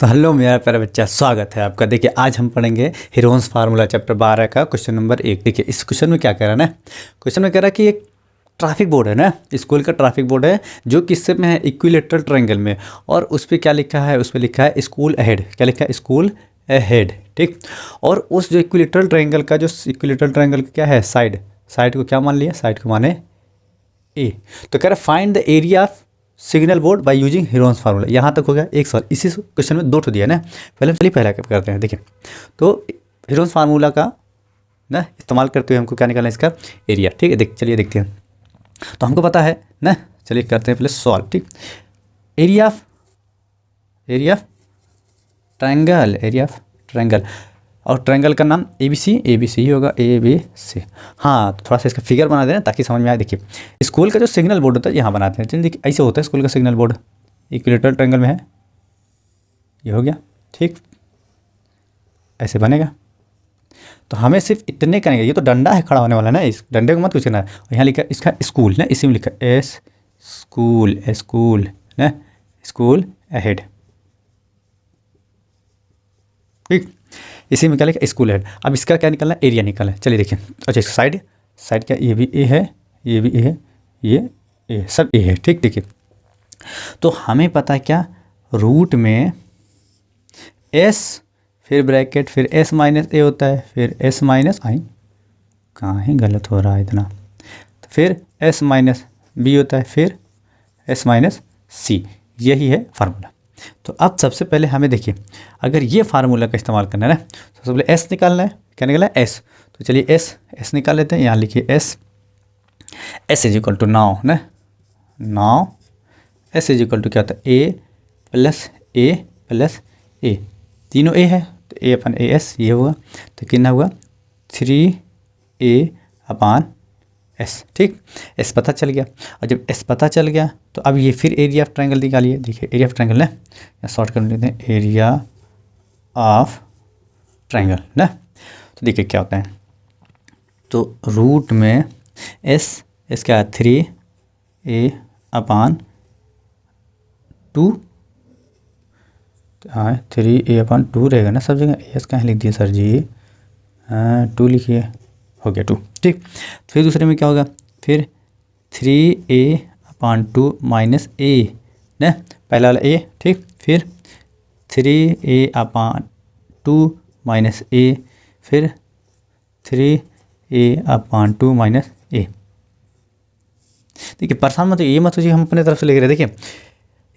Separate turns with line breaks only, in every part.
तो हेलो मेरा प्यारा बच्चा, स्वागत है आपका। देखिए आज हम पढ़ेंगे हीरोन्स फार्मूला चैप्टर 12 का क्वेश्चन नंबर 1। देखिए इस क्वेश्चन में क्या कह रहा है ना, क्वेश्चन में कह रहा है कि एक ट्रैफिक बोर्ड है ना, स्कूल का ट्रैफिक बोर्ड है जो किससे में है, इक्विलेटरल ट्रायंगल में। और उस पर क्या लिखा है, उस पर लिखा है स्कूल अहेड। क्या लिखा है? School ahead. ठीक। और उस जो इक्विलेटरल ट्रायंगल का जो इक्विलेटरल ट्रायंगल का क्या है, साइड, साइड को क्या मान लिया, साइड को माने ए। तो कह रहा है find the area of signal board by using Heron's formula. यहाँ तक हो गया एक सवाल। इसी क्वेश्चन में दो ठो दिया ना, पहला करते हैं। देखिए तो हीरोन्स फार्मूला का ना इस्तेमाल करते हुए हमको क्या निकालना है, इसका एरिया। ठीक है, चलिए देखते हैं। तो हमको पता है ना, चलिए करते हैं पहले सॉल्व। ठीक, area of triangle, area of triangle, और ट्रायंगल का नाम ए बी सी ही होगा, ए बी सी। हाँ, तो थोड़ा सा इसका फिगर बना देना ताकि समझ में आए। देखिए स्कूल का जो सिग्नल बोर्ड होता है यहाँ बनाते हैं। चलिए देखिए ऐसे होता है स्कूल का सिग्नल बोर्ड, इक्विलेटरल ट्रायंगल में है, ये हो गया। ठीक, ऐसे बनेगा। तो हमें सिर्फ इतने करेंगे, ये तो डंडा है खड़ा होने वाला ना, इस डंडे को मत कुछ करना है। और यहाँ लिखा है इसका स्कूल ना, इसी में लिखा है एस स्कूल, स्कूल ना, स्कूल अहेड। ठीक, इसी में क्या लिखा, स्कूल हेड। अब इसका क्या निकलना है, एरिया निकलना है। चलिए देखिए, अच्छा साइड, साइड क्या, ये भी ए है, ये भी ए है, ये ए, सब ए है। ठीक, देखिए तो हमें पता है क्या, रूट में एस फिर ब्रैकेट फिर एस माइनस ए होता है, फिर एस माइनस आई, कहाँ है गलत हो रहा है इतना, तो फिर एस माइनस बी होता है, फिर एस माइनस सी। यही है फार्मूला। तो अब सबसे पहले हमें देखिए, अगर ये फार्मूला का इस्तेमाल करना है ना, तो सबसे पहले एस निकालना है। क्या निकालना है, एस। तो चलिए एस निकाल लेते हैं। यहाँ लिखिए S is equal to now ना, now S is equal to क्या होता है, ए प्लस ए, तीनों ए है तो ए अपन ए एस, ये हुआ। तो कितना हुआ, 3a अपान एस। ठीक, एस पता चल गया। और जब एस पता चल गया तो अब ये फिर एरिया ऑफ ट्रायंगल निकालिए। देखिए एरिया ऑफ ट्रायंगल ना, शॉर्ट कर लेते हैं, एरिया ऑफ ट्रायंगल ना। तो देखिए क्या होता है, तो रूट में एस क्या है, 3a अपान 2, हाँ 3a अपान 2 रहेगा ना सब जगह। एस कहाँ लिख दिए सर जी, हाँ 2 लिखिए, हो गया 2। ठीक, फिर दूसरे में क्या होगा, फिर 3a अपान 2 माइनस ए ना, पहला वाला ए। ठीक, फिर 3a अपान 2 माइनस ए, फिर 3a अपान 2 माइनस ए। देखिए परेशान मत, ये मत सोचिए हम अपने तरफ से लिख रहे हैं। देखिए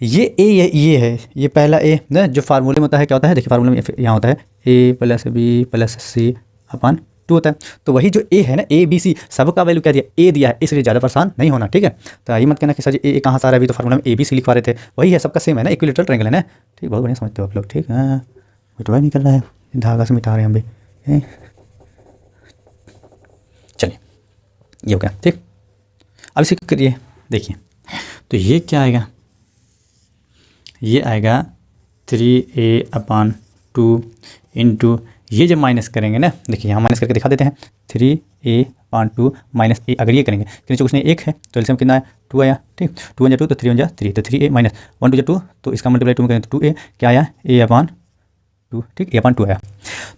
ये ए, ये है, ये पहला ए ना, जो फार्मूले में होता है क्या होता है, देखिए फार्मूले में यहाँ होता है ए प्लस बी प्लस सी अपान 2 होता है। तो वही जो ए है ना, ए बी सी सबका वैल्यू क्या दिया, ए दिया है, इसलिए ज़्यादा परेशान नहीं होना। ठीक है, तो ये मत कहना कि सर जी ए कहाँ से आ रहा है, अभी तो फार्मूला में ए बी सी लिखवा रहे थे, वही है, सबका सेम है ना, इक्विलेटरल ट्रायंगल है ना। ठीक, बहुत बढ़िया समझते हो आप लोग। ठीक, हाँ मिटवा निकल रहा है, धागा से मिटा रहे हैं हम भी। चलिए ये हो गया। ठीक, अब इसे करिए, देखिए तो ये क्या आएगा, ये आएगा 3a अपान 2 इंटू, ये जब माइनस करेंगे ना, देखिए यहाँ माइनस करके दिखा देते हैं, 3a अपान 2 माइनस ए। अगर ये करेंगे तो नीचे कुछ नहीं, एक है तो एलसीएम कितना है, 2 आया। ठीक, 2 1 जा 2 तो 3 1 जा 3, तो 3a माइनस 1 2 जा 2, तो इसका मल्टीप्लाई 2 में करेंगे तो 2a क्या आया, a अपान 2। ठीक, a अपान 2 आया।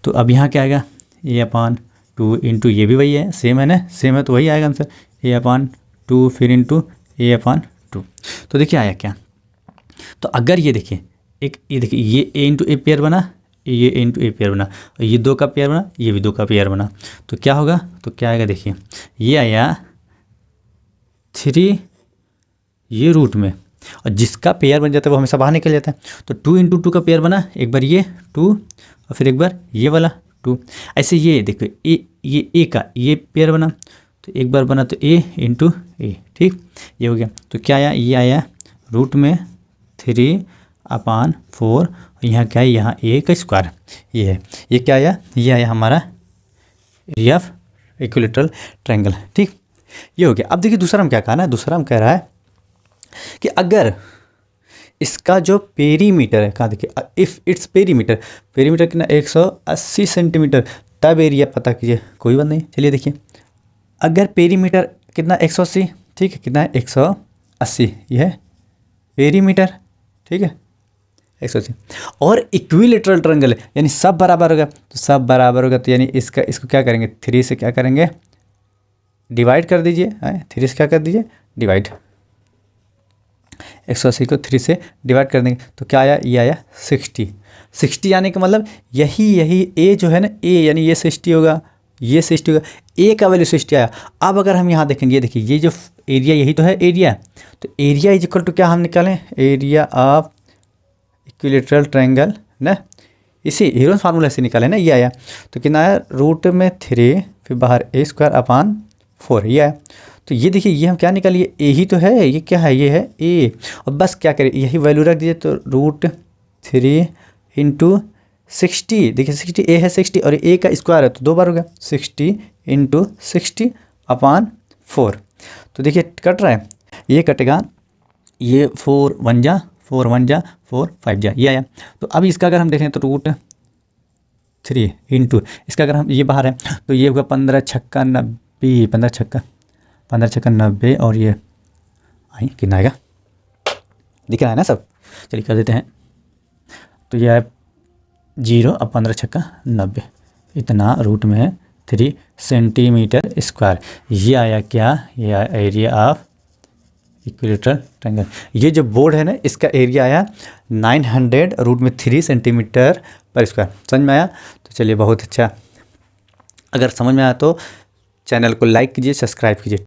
तो अब यहाँ क्या आएगा, a अपान 2 इंटू, ये भी वही है, सेम है ना, सेम है तो वही आएगा आंसर, a अपान 2 फिर इंटू a अपान 2। तो देखिए आया क्या, तो अगर ये देखिए एक, ये देखिए ये a इंटू ए पेयर बना, ये a इंटू ए पेयर बना, और ये 2 का पेयर बना, ये भी 2 का पेयर बना, तो क्या होगा, तो क्या आएगा, देखिए ये आया 3, ये रूट में, और जिसका पेयर बन जाता है वो हमेशा बाहर निकल जाता है। तो 2 इंटू 2 का पेयर बना, एक बार ये 2 और फिर एक बार ये वाला 2। ऐसे ये देखो ये ए का ये पेयर बना, तो एक बार बना तो a इंटू ए। ठीक, ये हो गया। तो क्या आया, ये आया रूट में 3 अपान 4, और यहाँ क्या है, यहाँ ए का स्क्वायर, ये है, ये क्या आया, ये आया हमारा एरिया ऑफ इक्विलेटरल ट्रायंगल। ठीक, ये हो गया। अब देखिए दूसरा हम क्या कहा ना, दूसरा हम कह रहा है कि अगर इसका जो पेरीमीटर है, कहाँ देखिए, इफ़ इट्स पेरीमीटर कितना 180 सेंटीमीटर, तब एरिया पता कीजिए। कोई बात नहीं, चलिए देखिए, अगर पेरीमीटर कितना 180, ठीक है, कितना है 180, ये है पेरीमीटर। ठीक है, 180। और इक्विलेटरल ट्रायंगल यानी सब बराबर होगा, तो सब बराबर होगा तो यानी इसको क्या करेंगे, 3 से क्या करेंगे, डिवाइड कर दीजिए। 3 से क्या कर दीजिए, डिवाइड। 180 को 3 से डिवाइड कर देंगे तो क्या आया, ये आया 60। 60 आने का मतलब यही ए जो है ना, ए यानी ये 60 होगा, ये 60 होगा, ए का वैल्यू 60 आया। अब अगर हम यहाँ देखेंगे, ये देखिए ये जो एरिया यही तो है एरिया, तो एरिया इज इक्वल टू क्या हम निकालें, एरिया ऑफ इक्विलेटरल ट्रायंगल ना, इसी हीरोज फार्मूला से निकाले ना, ये आया। तो कितना आया, रूट में 3 फिर बाहर ए स्क्वायर अपान 4, ये आया। तो ये देखिए ये हम क्या निकालिए, ए ही तो है, ये क्या है, ये है ए। और बस क्या करें, यही वैल्यू रख दीजिए, तो √3 इंटू 60, देखिए 60 ए है 60 और ए का स्क्वायर है तो 2 बार हो गया, 60 इंटू 60 अपान 4। तो देखिए कट रहा है, ये कटेगा, ये 4 1 जा 4 1 जा 4 5 जा, ये आया। तो अब इसका अगर हम देखें तो √3 इंटू इसका अगर हम ये बाहर है तो ये होगा 15 छक्का 90, 15 छक्का 90 और ये आई कितना आएगा, दिख रहा है ना सब। चलिए कर देते हैं, तो ये है 0 अब 15 छक्का 90, इतना रूट में है 3 सेंटीमीटर स्क्वायर। ये आया क्या, ये आया एरिया ऑफ इक्विलेटरल ट्रायंगल। ये जो बोर्ड है ना, इसका एरिया आया 900 रूट में 3 सेंटीमीटर पर स्क्वायर। समझ में आया, तो चलिए बहुत अच्छा। अगर समझ में आया तो चैनल को लाइक कीजिए, सब्सक्राइब कीजिए।